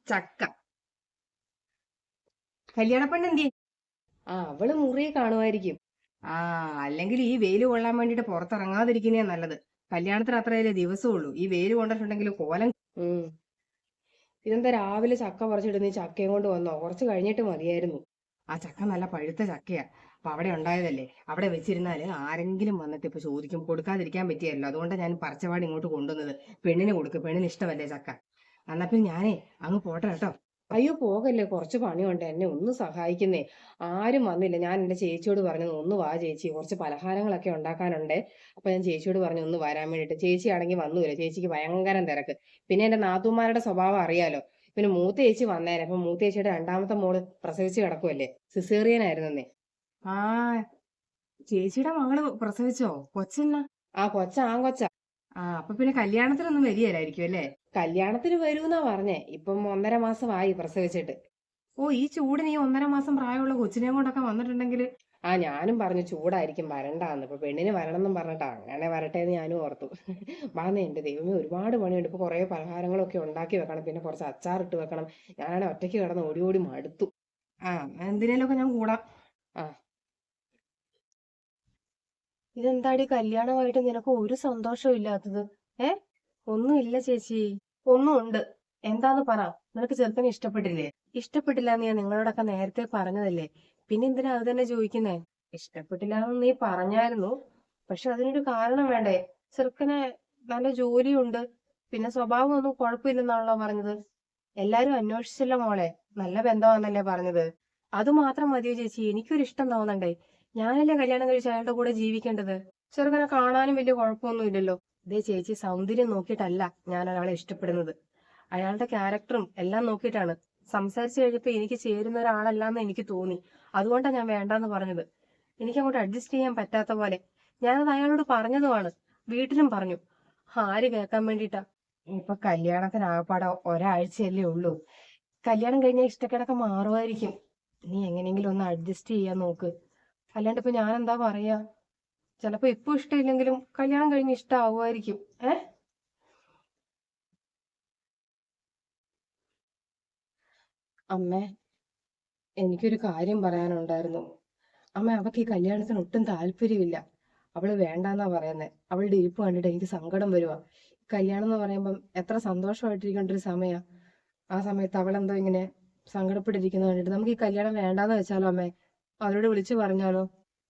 ചക്ക. കല്യാണ പെണ്ണ് എന്തി? അവള് മുറി കാണുമായിരിക്കും. ആ, അല്ലെങ്കിൽ ഈ വെയില് കൊള്ളാൻ വേണ്ടിട്ട് പുറത്തിറങ്ങാതിരിക്കുന്നേ നല്ലത്. കല്യാണത്തിന് അത്രയല്ലേ ദിവസമുള്ളൂ. ഈ വെയില് കൊണ്ടിട്ടുണ്ടെങ്കിൽ കോലം. ഉം ഇതെന്താ രാവിലെ ചക്ക പറിച്ചിടുന്ന ഈ ചക്കയും കൊണ്ട് വന്നോ? കുറച്ച് കഴിഞ്ഞിട്ട് മതിയായിരുന്നു. ആ ചക്ക നല്ല പഴുത്ത ചക്കയാ. അപ്പൊ അവിടെ ഉണ്ടായതല്ലേ, അവിടെ വെച്ചിരുന്നാല് ആരെങ്കിലും വന്നിട്ട് ഇപ്പൊ ചോദിക്കും, കൊടുക്കാതിരിക്കാൻ പറ്റിയല്ലോ. അതുകൊണ്ടാണ് ഞാൻ പറിച്ചപാട് ഇങ്ങോട്ട് കൊണ്ടുവന്നത്. പെണ്ണിന് കൊടുക്ക്, പെണ്ണിന് ഇഷ്ടമല്ലേ ചക്ക. എന്നാ പിന്നെ ഞാനേ അങ്ങ് പോട്ടെ കേട്ടോ. അയ്യോ പോകല്ലേ, കുറച്ച് പണിയുണ്ട്, എന്നെ ഒന്ന് സഹായിക്കുന്നേ. ആരും വന്നില്ല. ഞാൻ എൻ്റെ ചേച്ചിയോട് പറഞ്ഞു ഒന്ന് വാ ചേച്ചി, കുറച്ച് പലഹാരങ്ങളൊക്കെ ഉണ്ടാക്കാനുണ്ടേ. അപ്പൊ ഞാൻ ചേച്ചിയോട് പറഞ്ഞു ഒന്ന് വരാൻ വേണ്ടിയിട്ട്. ചേച്ചി ആണെങ്കിൽ വന്നുമില്ല, ചേച്ചിക്ക് ഭയങ്കര തിരക്ക്. പിന്നെ എൻ്റെ നാത്തൂമാരുടെ സ്വഭാവം അറിയാലോ. പിന്നെ മൂത്ത ചേച്ചി വന്നേനെ. അപ്പൊ മൂത്ത ചേച്ചിയുടെ രണ്ടാമത്തെ മോള് പ്രസവിച്ച് കിടക്കുമല്ലേ, സിസേറിയൻ ആയിരുന്നേ. ആ, ചേച്ചിയുടെ മകള് പ്രസവിച്ചോ? കൊച്ചെന്നാ? ആ ആങ്കൊച്ച. ആ, അപ്പൊ പിന്നെ കല്യാണത്തിനൊന്നും വരികയില്ലായിരിക്കും അല്ലേ? കല്യാണത്തിന് വരൂന്നാ പറഞ്ഞേ. ഇപ്പം 1.5 മാസമായി പ്രസവിച്ചിട്ട്. ഓ, ഈ ചൂടിന് ഈ 1.5 മാസം പ്രായമുള്ള കൊച്ചിനെയും കൊണ്ടൊക്കെ വന്നിട്ടുണ്ടെങ്കിൽ. ഞാനും പറഞ്ഞു ചൂടായിരിക്കും വരണ്ടാന്ന്. ഇപ്പൊ പെണ്ണിന് വരണമെന്നും പറഞ്ഞിട്ടാ. അങ്ങനെ വരട്ടെ എന്ന് ഞാനും ഓർത്തു. വാന്നേ, എന്റെ ദൈവമേ, ഒരുപാട് പണിയുണ്ട്. ഇപ്പൊ കുറെ പലഹാരങ്ങളൊക്കെ ഉണ്ടാക്കി വെക്കണം, പിന്നെ കുറച്ച് അച്ചാറിട്ട് വെക്കണം. ഞാനാണ് ഒറ്റയ്ക്ക് കിടന്ന് ഓടി ഓടി മടുത്തു. ആ, എന്തിനേലൊക്കെ ഞാൻ കൂടാം. ആ, ഇതെന്താടി കല്യാണമായിട്ട് നിനക്ക് ഒരു സന്തോഷവും ഇല്ലാത്തത്? ഏ? ഒന്നുമില്ല ചേച്ചി. ഒന്നും ഉണ്ട്. എന്താന്ന് പറ. നിനക്ക് ചെറുക്കനെ ഇഷ്ടപ്പെട്ടില്ലേ? ഇഷ്ടപ്പെട്ടില്ല എന്ന് ഞാൻ നിങ്ങളോടൊക്കെ നേരത്തെ പറഞ്ഞതല്ലേ. പിന്നെ എന്തിനാ അത് തന്നെ ചോദിക്കുന്നേ? ഇഷ്ടപ്പെട്ടില്ല എന്ന് നീ പറഞ്ഞായിരുന്നു. പക്ഷെ അതിനൊരു കാരണം വേണ്ടേ? ചെറുക്കന് നല്ല ജോലിയുണ്ട്, പിന്നെ സ്വഭാവം ഒന്നും കുഴപ്പമില്ലെന്നാണല്ലോ പറഞ്ഞത്. എല്ലാരും അന്വേഷിച്ചല്ലോ മോളെ. നല്ല ബന്ധമാണെന്നല്ലേ പറഞ്ഞത്. അത് മാത്രം മതിയോ ചേച്ചി? എനിക്കൊരു ഇഷ്ടം തോന്നണ്ടേ? ഞാനല്ലേ കല്യാണം കഴിച്ച് അയാളുടെ കൂടെ ജീവിക്കേണ്ടത്. ചെറുക്കനെ കാണാനും വലിയ കുഴപ്പമൊന്നും ഇല്ലല്ലോ. ഇതേ ചേച്ചി, സൗന്ദര്യം നോക്കിയിട്ടല്ല ഞാൻ ഒരാളെ ഇഷ്ടപ്പെടുന്നത്. അയാളുടെ ക്യാരക്ടറും എല്ലാം നോക്കിയിട്ടാണ്. സംസാരിച്ചു കഴിഞ്ഞപ്പോ എനിക്ക് ചേരുന്ന ഒരാളല്ലാന്ന് എനിക്ക് തോന്നി. അതുകൊണ്ടാണ് ഞാൻ വേണ്ടാന്ന് പറഞ്ഞത്. എനിക്ക് അങ്ങോട്ട് അഡ്ജസ്റ്റ് ചെയ്യാൻ പറ്റാത്ത പോലെ. ഞാനത് അയാളോട് പറഞ്ഞതുമാണ്. വീട്ടിലും പറഞ്ഞു. ആര് കേൾക്കാൻ വേണ്ടിയിട്ടാ? ഇപ്പൊ കല്യാണത്തിനാകപ്പാടെ ഒരാഴ്ചയല്ലേ ഉള്ളൂ. കല്യാണം കഴിഞ്ഞാൽ ഇഷ്ടക്കേടൊക്കെ മാറുമായിരിക്കും. നീ എങ്ങനെയെങ്കിലും ഒന്ന് അഡ്ജസ്റ്റ് ചെയ്യാൻ നോക്ക്. അല്ലാണ്ട് ഇപ്പൊ ഞാൻ എന്താ പറയാ? ചിലപ്പോ ഇപ്പൊ ഇഷ്ടമില്ലെങ്കിലും കല്യാണം കഴിഞ്ഞ് ഇഷ്ടമാവുമായിരിക്കും. ഏ? അമ്മേ, എനിക്കൊരു കാര്യം പറയാനുണ്ടായിരുന്നു. അമ്മ, അവക്ക് ഈ കല്യാണത്തിന് ഒട്ടും താല്പര്യമില്ല. അവള് വേണ്ടാന്നാ പറയുന്നത്. അവളുടെ ഇരിപ്പ് കണ്ടിട്ട് എനിക്ക് സങ്കടം വരുവാ. കല്യാണം എന്ന് പറയുമ്പം എത്ര സന്തോഷമായിട്ടിരിക്കേണ്ട ഒരു സമയാ. ആ സമയത്ത് അവളെന്തോ ഇങ്ങനെ സങ്കടപ്പെട്ടിരിക്കുന്നത് കണ്ടിട്ട് നമുക്ക് ഈ കല്യാണം വേണ്ടാന്ന് വെച്ചാലോ അമ്മേ? അവരോട് വിളിച്ചു പറഞ്ഞാലോ?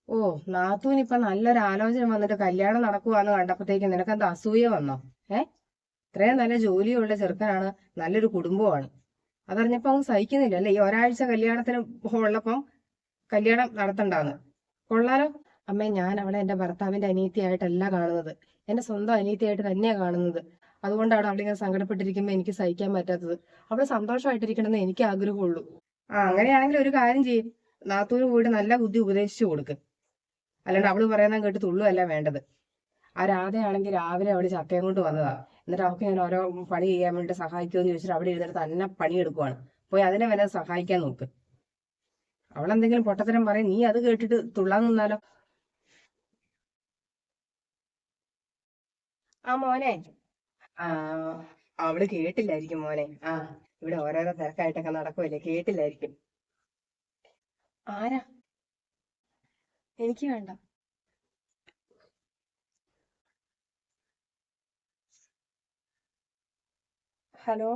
ഓ, നാത്തൂന് ഇപ്പൊ നല്ലൊരു ആലോചന വന്നിട്ട് കല്യാണം നടക്കുവാന്ന് കണ്ടപ്പോഴത്തേക്ക് നിനക്കെന്താ അസൂയ വന്നോ? ഏ? ഇത്രയും നല്ല ജോലിയുള്ള ചെറുക്കനാണ്, നല്ലൊരു കുടുംബമാണ്. അതറിഞ്ഞപ്പോ അവൻ സഹിക്കുന്നില്ല അല്ലേ? ഈ ഒരാഴ്ച കല്യാണത്തിന് ഉള്ളപ്പം കല്യാണം നടത്തണ്ടാന്ന്. കൊള്ളാലോ. അമ്മേ, ഞാൻ അവളെ എന്റെ ഭർത്താവിന്റെ അനിയത്തിയായിട്ടല്ല കാണുന്നത്. എന്റെ സ്വന്തം അനിയത്തിയായിട്ട് തന്നെയാ കാണുന്നത്. അതുകൊണ്ടാണ് അവളിങ്ങനെ സങ്കടപ്പെട്ടിരിക്കുമ്പോ എനിക്ക് സഹിക്കാൻ പറ്റാത്തത്. അവള് സന്തോഷമായിട്ടിരിക്കണമെന്ന് എനിക്ക് ആഗ്രഹമുള്ളൂ. ആ, അങ്ങനെയാണെങ്കിൽ ഒരു കാര്യം ചെയ്യും. നാത്തൂന് പോയിട്ട് നല്ല ബുദ്ധി ഉപദേശിച്ചു കൊടുക്ക്. അല്ലാണ്ട് അവള് പറയുന്ന കേട്ട് തുള്ളുവല്ല വേണ്ടത്. ആ രാധയാണെങ്കിൽ രാവിലെ അവള് ചക്കയും കൊണ്ട് വന്നതാ. എന്നിട്ട് അവൾക്ക് ഞാൻ ഓരോ പണി ചെയ്യാൻ വേണ്ടി സഹായിക്കുമെന്ന് ചോദിച്ചിട്ട് അവിടെ ഇരുന്നിട്ട് തന്നെ പണിയെടുക്കുവാണ്. പോയി അതിനെ വല്ല സഹായിക്കാൻ നോക്ക്. അവളെന്തെങ്കിലും പൊട്ടത്തരം പറയും, നീ അത് കേട്ടിട്ട് തുള്ളാൻ നിന്നാലോ? ആ മോനെ. ആ, അവള് കേട്ടില്ലായിരിക്കും മോനെ. ആ, ഇവിടെ ഓരോരോ തിരക്കായിട്ടൊക്കെ നടക്കുമല്ലേ, കേട്ടില്ലായിരിക്കും. ആരാ? എനിക്ക് വേണ്ട. ഹലോ.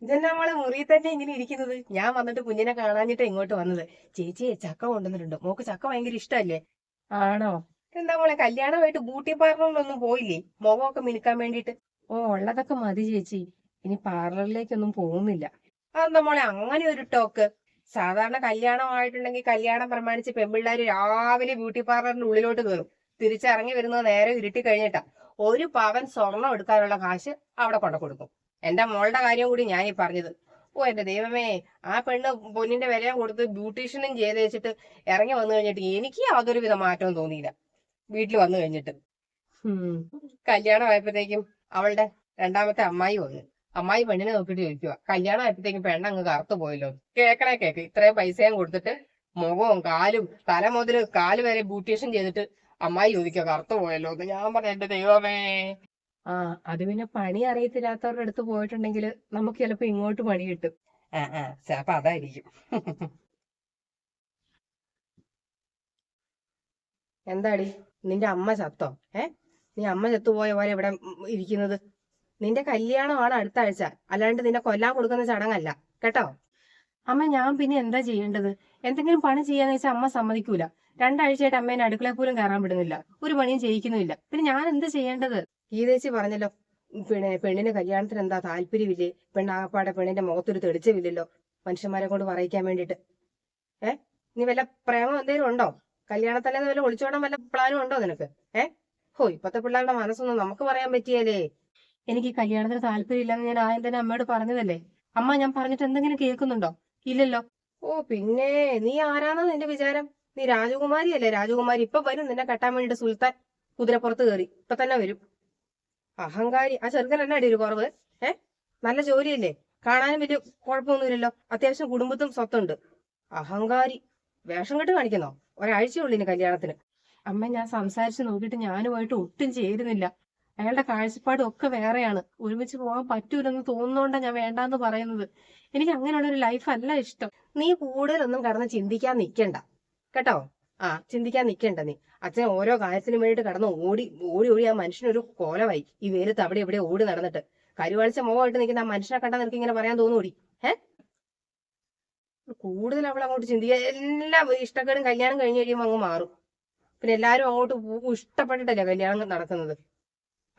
ഇതെന്നാ മോളെ മുറിയിൽ തന്നെ ഇങ്ങനെ ഇരിക്കുന്നത്? ഞാൻ വന്നിട്ട് കുഞ്ഞിനെ കാണാഞ്ഞിട്ട് ഇങ്ങോട്ട് വന്നത്. ചേച്ചിയെ ചക്ക കൊണ്ടുവന്നിട്ടുണ്ട്. മോക്ക് ചക്ക ഭയങ്കര ഇഷ്ടമല്ലേ? ആണോ? എന്താ മോളെ, കല്യാണമായിട്ട് ബ്യൂട്ടി പാർലറിലൊന്നും പോയില്ലേ മുഖമൊക്കെ മിനുക്കാൻ വേണ്ടിയിട്ട്? ഓ, ഉള്ളതൊക്കെ മതി ചേച്ചി. ഇനി പാർലറിലേക്കൊന്നും പോകുന്നില്ല. അതെന്താ മോളെ അങ്ങനെ ഒരു ടോക്ക്? സാധാരണ കല്യാണമായിട്ടുണ്ടെങ്കിൽ കല്യാണം പ്രമാണിച്ച് പെൺപിള്ളേര് രാവിലെ ബ്യൂട്ടി പാർലറിന്റെ ഉള്ളിലോട്ട് കയറും. തിരിച്ചിറങ്ങി വരുന്നത് നേരെ ഇരുട്ടി കഴിഞ്ഞിട്ടാ. 1 പവൻ സ്വർണം എടുക്കാനുള്ള കാശ് അവിടെ കൊണ്ടു കൊടുക്കും. എന്റെ മോളുടെ കാര്യം കൂടി ഞാൻ ഈ പറഞ്ഞത്. ഓ എന്റെ ദൈവമേ, ആ പെണ്ണ് പൊന്നിന്റെ വിലയും കൊടുത്ത് ബ്യൂട്ടീഷ്യനും ചെയ്ത് വെച്ചിട്ട് ഇറങ്ങി വന്നു കഴിഞ്ഞിട്ട് എനിക്ക് യാതൊരു വിധ മാറ്റവും തോന്നിയില്ല. വീട്ടിൽ വന്നു കഴിഞ്ഞിട്ട് കല്യാണം ആയപ്പോഴത്തേക്കും അവളുടെ രണ്ടാമത്തെ അമ്മായി വന്നു. അമ്മായി പെണ്ണിനെ നോക്കിയിട്ട് ചോദിക്കുക, കല്യാണം ആയപ്പോഴത്തേക്കും പെണ്ണങ്ങ് കറുത്തു പോയല്ലോ. കേക്കണേ കേക്ക്, ഇത്രയും പൈസയും കൊടുത്തിട്ട് മുഖവും കാലും തല മുതൽ കാല് വരെ ബ്യൂട്ടീഷ്യൻ ചെയ്തിട്ട് അമ്മായി ചോദിക്കുക കറുത്തു പോയല്ലോ എന്ന്. ഞാൻ പറഞ്ഞു എന്റെ ദൈവമേ. ആ അത് പിന്നെ പണി അറിയത്തില്ലാത്തവരുടെ അടുത്ത് പോയിട്ടുണ്ടെങ്കിൽ നമുക്ക് ചിലപ്പോ ഇങ്ങോട്ട് പണി കിട്ടും. ചിലപ്പോ അതായിരിക്കും. എന്താടി നിന്റെ അമ്മ ചത്തോ? നീ അമ്മ ചത്തുപോയ പോലെ ഇവിടെ ഇരിക്കുന്നത്? നിന്റെ കല്യാണമാണ് അടുത്ത ആഴ്ച, അല്ലാണ്ട് നിന്നെ കൊല്ലാൻ കൊടുക്കുന്ന ചടങ്ങല്ല കേട്ടോ. അമ്മ ഞാൻ പിന്നെ എന്താ ചെയ്യേണ്ടത്? എന്തെങ്കിലും പണി ചെയ്യാന്ന് വെച്ചാൽ അമ്മ സമ്മതിക്കൂല. 2 ആഴ്ചയായിട്ട് അമ്മേനെ അടുക്കളയിൽ പോലും കയറാൻ വിടുന്നില്ല, ഒരു പണിയും ചെയ്യിക്കുന്നില്ല. പിന്നെ ഞാൻ എന്ത് ചെയ്യേണ്ടത്? ഗീതേച്ചി പറഞ്ഞല്ലോ, പെണ്ണിന് കല്യാണത്തിന് എന്താ താല്പര്യമില്ലേ, പെണ്ണാകപ്പാടെ പെണ്ണിന്റെ മുഖത്തൊരു തെളിച്ചമില്ലല്ലോ മനുഷ്യന്മാരെ കൊണ്ട് പറയിക്കാൻ വേണ്ടിട്ട്. നീ വല്ല പ്രേമം എന്തെങ്കിലും ഉണ്ടോ? കല്യാണത്തല്ലേ വല്ല ഒളിച്ചോടാൻ വല്ല പ്ലാനും ഉണ്ടോ നിനക്ക്? ഇപ്പത്തെ പിള്ളേരുടെ മനസ്സൊന്നും നമുക്ക് പറയാൻ പറ്റിയാലേ. എനിക്ക് കല്യാണത്തിന് താല്പര്യമില്ലെന്ന് ഞാൻ ആദ്യം തന്നെ അമ്മയോട് പറഞ്ഞതല്ലേ. അമ്മ ഞാൻ പറഞ്ഞിട്ട് എന്തെങ്കിലും കേൾക്കുന്നുണ്ടോ? ഇല്ലല്ലോ. പിന്നെ നീ ആരാണെന്ന് നിന്റെ വിചാരം? നീ രാജകുമാരി അല്ലേ? രാജകുമാരി ഇപ്പൊ വരും നിന്നെ കെട്ടാൻ വേണ്ടിട്ട്. സുൽത്താൻ കുതിരപ്പുറത്ത് കയറി ഇപ്പൊ തന്നെ വരും. അഹങ്കാരി. ആ ചെറുക്കൻ എന്നാടി ഒരു കുറവ്? നല്ല ജോലിയല്ലേ, കാണാനും വലിയ കുഴപ്പമൊന്നുമില്ലല്ലോ, അത്യാവശ്യം കുടുംബത്തും സ്വത്തുണ്ട്. അഹങ്കാരി. വേഷം കെട്ട് കാണിക്കുന്നോ? ഒരാഴ്ചയുള്ളൂ ഇനി കല്യാണത്തിന്. അമ്മ ഞാൻ സംസാരിച്ച് നോക്കിയിട്ട് ഞാനുമായിട്ട് ഒട്ടും ചേരുന്നില്ല. അയാളുടെ കാഴ്ചപ്പാടും ഒക്കെ വേറെയാണ്. ഒരുമിച്ച് പോകാൻ പറ്റൂലെന്ന് തോന്നുന്നോണ്ടാ ഞാൻ വേണ്ടാന്ന് പറയുന്നത്. എനിക്ക് അങ്ങനെയുള്ളൊരു ലൈഫ് അല്ല ഇഷ്ടം. നീ കൂടുതലൊന്നും കടന്ന് ചിന്തിക്കാൻ നിൽക്കണ്ട കേട്ടോ. ചിന്തിക്കാൻ നിൽക്കണ്ട നീ. അച്ഛൻ ഓരോ കാര്യത്തിനും വേണ്ടിയിട്ട് കടന്ന് ഓടി ഓടി ഓടി ആ മനുഷ്യനൊരു കോലമായി. ഈ വെയിലത്ത് അവിടെ ഇവിടെ ഓടി നടന്നിട്ട് കരുവാളിച്ച മുഖമായിട്ട് നിൽക്കുന്ന ആ മനുഷ്യനെ കണ്ടാൽ നിനക്ക് ഇങ്ങനെ പറയാൻ തോന്നൂടി? കൂടുതൽ അവൾ അങ്ങോട്ട് ചിന്തിക്കുക. എല്ലാം ഇഷ്ടക്കേടും കല്യാണം കഴിഞ്ഞ് കഴിയുമ്പോൾ അങ്ങ് മാറും. പിന്നെ എല്ലാരും അങ്ങോട്ട് ഇഷ്ടപ്പെട്ടിട്ടല്ലേ കല്യാണം നടക്കുന്നത്.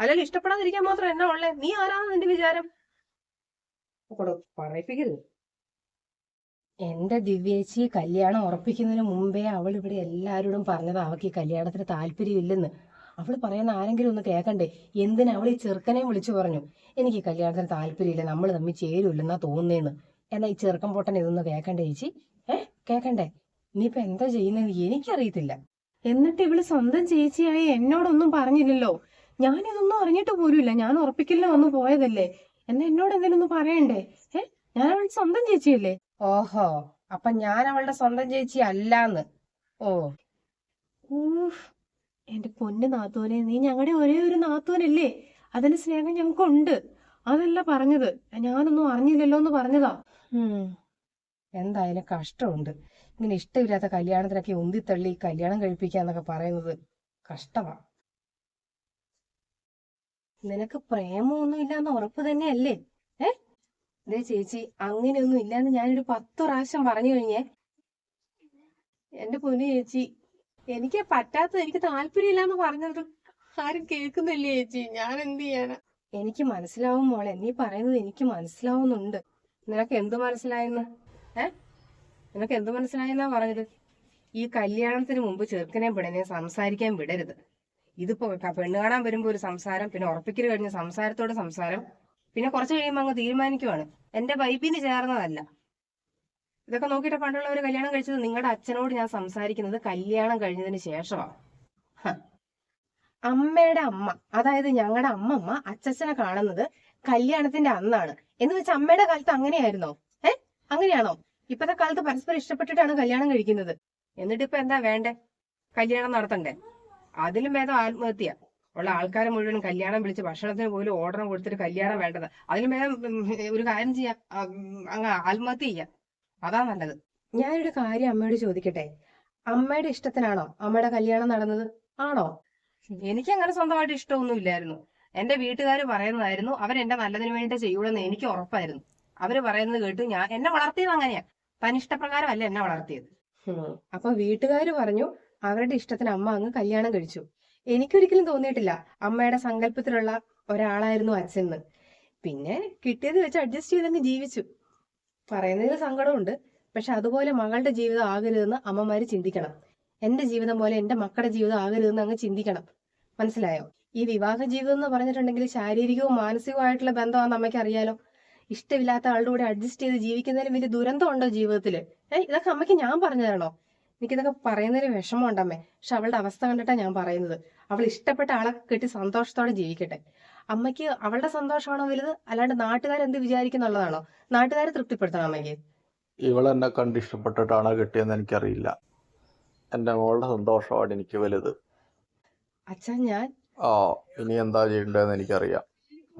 അല്ലെങ്കിൽ ഇഷ്ടപ്പെടാതിരിക്കാൻ മാത്രം എന്നാ ഉള്ളേ? നീ ആരാന്ന് നിന്റെ വിചാരം? പറയിപ്പിക്കരുത്. എന്റെ ദിവ്യേച്ചി കല്യാണം ഉറപ്പിക്കുന്നതിന് മുമ്പേ അവൾ ഇവിടെ എല്ലാവരോടും പറഞ്ഞത് അവൾക്ക് ഈ കല്യാണത്തിന് താല്പര്യമില്ലെന്ന്. അവൾ പറയുന്ന ആരെങ്കിലും ഒന്ന് കേൾക്കണ്ടേ? എന്തിനാ അവൾ ഈ ചെറുക്കനെ വിളിച്ചു പറഞ്ഞു എനിക്ക് ഈ കല്യാണത്തിന് താല്പര്യമില്ല, നമ്മൾ തമ്മിൽ ചേരൂല്ലെന്നാ തോന്നുന്നേന്ന്? എന്നാ ഈ ചെറുക്കൻ പൊട്ടൻ ഇതൊന്ന് കേൾക്കണ്ടേ ചേച്ചി? കേൾക്കണ്ടേ? ഇനിയിപ്പൊ എന്താ ചെയ്യുന്നത് എനിക്കറിയത്തില്ല. എന്നിട്ട് ഇവള് സ്വന്തം ചേച്ചിയായി എന്നോടൊന്നും പറഞ്ഞില്ലല്ലോ. ഞാനിതൊന്നും അറിഞ്ഞിട്ട് പോലുമില്ല. ഞാൻ ഉറപ്പിക്കലിന് വന്നു പോയതല്ലേ. എന്നാ എന്നോട് എന്തെങ്കിലും ഒന്ന് പറയണ്ടേ? ഞാൻ അവളുടെ സ്വന്തം ചേച്ചിയല്ലേ? ഓഹോ, അപ്പൊ ഞാൻ അവളുടെ സ്വന്തം ചേച്ചി അല്ലാന്ന്. ഓ എന്റെ പൊന്നു നാത്തൂനെ, നീ ഞങ്ങളുടെ ഒരേ ഒരു നാത്തൂനല്ലേ? അതിന്റെ സ്നേഹം ഞങ്ങൾക്കുണ്ട്. അതല്ല പറഞ്ഞത്, ഞാനൊന്നും അറിഞ്ഞില്ലല്ലോ എന്ന് പറഞ്ഞതാ. എന്തായാലും കഷ്ടമുണ്ട്. ഇങ്ങനെ ഇഷ്ടമില്ലാത്ത കല്യാണത്തിനൊക്കെ ഉന്തിത്തള്ളി കല്യാണം കഴിപ്പിക്കാന്നൊക്കെ പറയുന്നത് കഷ്ടമാ. നിനക്ക് പ്രേമമൊന്നും ഇല്ലാന്ന് ഉറപ്പ് തന്നെയല്ലേ? ദേ ചേച്ചി, അങ്ങനെയൊന്നും ഇല്ലാന്ന് ഞാനൊരു 10 പ്രാവശ്യം പറഞ്ഞു കഴിഞ്ഞേ. എന്റെ പൊന്നു ചേച്ചി, എനിക്ക് പറ്റാത്തത്, എനിക്ക് താല്പര്യമില്ലാന്ന് പറഞ്ഞത് ആരും കേൾക്കുന്നില്ലേ ചേച്ചി? ഞാൻ എന്ത് ചെയ്യാനാ? എനിക്ക് മനസ്സിലാവും മോളെ, നീ പറയുന്നത് എനിക്ക് മനസ്സിലാവുന്നുണ്ട്. നിനക്ക് എന്ത് മനസ്സിലായെന്ന്? നിനക്ക് എന്ത് മനസ്സിലായെന്നാ പറഞ്ഞത്? ഈ കല്യാണത്തിന് മുമ്പ് ചെറുക്കനെയും പെണ്ണിനെയും സംസാരിക്കാൻ വിടരുത്. ഇതിപ്പോ പെണ്ണ് കാണാൻ വരുമ്പോ ഒരു സംസാരം, പിന്നെ ഉറപ്പിക്കൽ കഴിഞ്ഞ സംസാരത്തോടെ സംസാരം, പിന്നെ കുറച്ച് കഴിയുമ്പോൾ അങ്ങ് തീരുമാനിക്കുവാണ്. എന്റെ വൈബിന് ചേർന്നതല്ല ഇതൊക്കെ. നോക്കിയിട്ട് പണ്ടുള്ളവർ കല്യാണം കഴിച്ചത്. നിങ്ങളുടെ അച്ഛനോട് ഞാൻ സംസാരിക്കുന്നത് കല്യാണം കഴിഞ്ഞതിന് ശേഷമാണ്. അമ്മയുടെ അമ്മ, അതായത് ഞങ്ങളുടെ അമ്മമ്മ അച്ഛനെ കാണുന്നത് കല്യാണത്തിന്റെ അന്നാണ്. എന്ന് വെച്ചാൽ അമ്മയുടെ കാലത്ത് അങ്ങനെയായിരുന്നോ? അങ്ങനെയാണോ? ഇപ്പത്തെ കാലത്ത് പരസ്പരം ഇഷ്ടപ്പെട്ടിട്ടാണ് കല്യാണം കഴിക്കുന്നത്. എന്നിട്ട് ഇപ്പൊ എന്താ വേണ്ടേ? കല്യാണം നടത്തണ്ടേ? അതിലും ഭേദം ആത്മഹത്യ. ഉള്ള ആൾക്കാരെ മുഴുവൻ കല്യാണം വിളിച്ച് ഭക്ഷണത്തിന് പോലും ഓർഡർ കൊടുത്തിട്ട് കല്യാണം വേണ്ടത്. അതിലും ഭേദം ഒരു കാര്യം ചെയ്യാം, അങ്ങ് ആത്മഹത്യ ചെയ്യാം. അതാ നല്ലത്. ഞാനൊരു കാര്യം അമ്മയോട് ചോദിക്കട്ടെ? അമ്മയുടെ ഇഷ്ടത്തിനാണോ അമ്മയുടെ കല്യാണം നടന്നത്? ആണോ? എനിക്കങ്ങനെ സ്വന്തമായിട്ട് ഇഷ്ടമൊന്നും ഇല്ലായിരുന്നു. എന്റെ വീട്ടുകാർ പറയുന്നതായിരുന്നു, അവരെന്റെ നല്ലതിന് വേണ്ടിയിട്ട് ചെയ്യൂടെന്ന് എനിക്ക് ഉറപ്പായിരുന്നു. അവര് പറയുന്നത് കേട്ട് എന്നെ വളർത്തിയത് അങ്ങനെയാ. തനിഷ്ടപ്രകാരമല്ല എന്നെ വളർത്തിയത്. അപ്പൊ വീട്ടുകാര് പറഞ്ഞു, അവരുടെ ഇഷ്ടത്തിന് അമ്മ അങ്ങ് കല്യാണം കഴിച്ചു. എനിക്കൊരിക്കലും തോന്നിയിട്ടില്ല അമ്മയുടെ സങ്കല്പത്തിലുള്ള ഒരാളായിരുന്നു അച്ഛന്ന്. പിന്നെ കിട്ടിയത് വെച്ച് അഡ്ജസ്റ്റ് ചെയ്തങ്ങ് ജീവിച്ചു. പറയുന്നതിൽ സങ്കടമുണ്ട്. പക്ഷെ അതുപോലെ മകളുടെ ജീവിതം ആകരുതെന്ന് അമ്മമാര് ചിന്തിക്കണം. എന്റെ ജീവിതം പോലെ എന്റെ മക്കളുടെ ജീവിതം ആകരുതെന്ന് അങ്ങ് ചിന്തിക്കണം. മനസ്സിലായോ? ഈ വിവാഹ ജീവിതം എന്ന് പറഞ്ഞിട്ടുണ്ടെങ്കിൽ ശാരീരികവും മാനസികവുമായിട്ടുള്ള ബന്ധമാണെന്ന് അമ്മയ്ക്ക് അറിയാലോ. ഇഷ്ടമില്ലാത്ത ആളുടെ കൂടെ അഡ്ജസ്റ്റ് ചെയ്ത് ജീവിക്കുന്നതിലും വലിയ ദുരന്തം ഉണ്ടോ ജീവിതത്തില്? ഇതൊക്കെ അമ്മയ്ക്ക് ഞാൻ പറഞ്ഞു തരണോ? എനിക്കിതൊക്കെ പറയുന്നതിന് വിഷമമുണ്ടമ്മേ. പക്ഷെ അവളുടെ അവസ്ഥ കണ്ടിട്ടാ ഞാൻ പറയുന്നത്. അവൾ ഇഷ്ടപ്പെട്ട ആളെ കെട്ടി സന്തോഷത്തോടെ ജീവിക്കട്ടെ. അമ്മയ്ക്ക് അവളുടെ സന്തോഷമാണോ വലുത്, അല്ലാണ്ട് നാട്ടുകാരെന്ത് വിചാരിക്കുന്നുള്ളതാണോ? നാട്ടുകാരെ തൃപ്തിപ്പെടുത്തണം അമ്മയ്ക്ക്. ഇവളെന്നെ കണ്ട് ഇഷ്ടപ്പെട്ടിട്ടാണോ കെട്ടിയെന്ന് എനിക്കറിയില്ല. എൻ്റെ മോളുടെ സന്തോഷമാണ് എനിക്ക് വലുത്. അച്ഛാ ഞാൻ ആ ഇനി എന്താ ചെയ്യേണ്ടതെന്ന് എനിക്കറിയാം.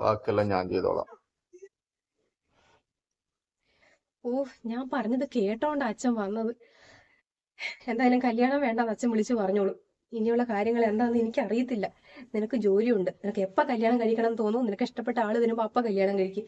ബാക്കിയെല്ലാം ഞാൻ ചെയ്തോളാം. ഞാൻ പറഞ്ഞത് കേട്ടോണ്ടാ അച്ഛൻ വന്നത്. എന്തായാലും കല്യാണം വേണ്ടെന്ന് അച്ഛൻ വിളിച്ചു പറഞ്ഞോളൂ. ഇനിയുള്ള കാര്യങ്ങൾ എന്താണെന്ന് എനിക്ക് അറിയത്തില്ല. നിനക്ക് ജോലിയുണ്ട്, നിനക്ക് എപ്പ കല്യാണം കഴിക്കണം എന്ന് തോന്നുന്നു, നിനക്ക് ഇഷ്ടപ്പെട്ട ആള് വരുമ്പോ അപ്പ കല്യാണം കഴിക്കും.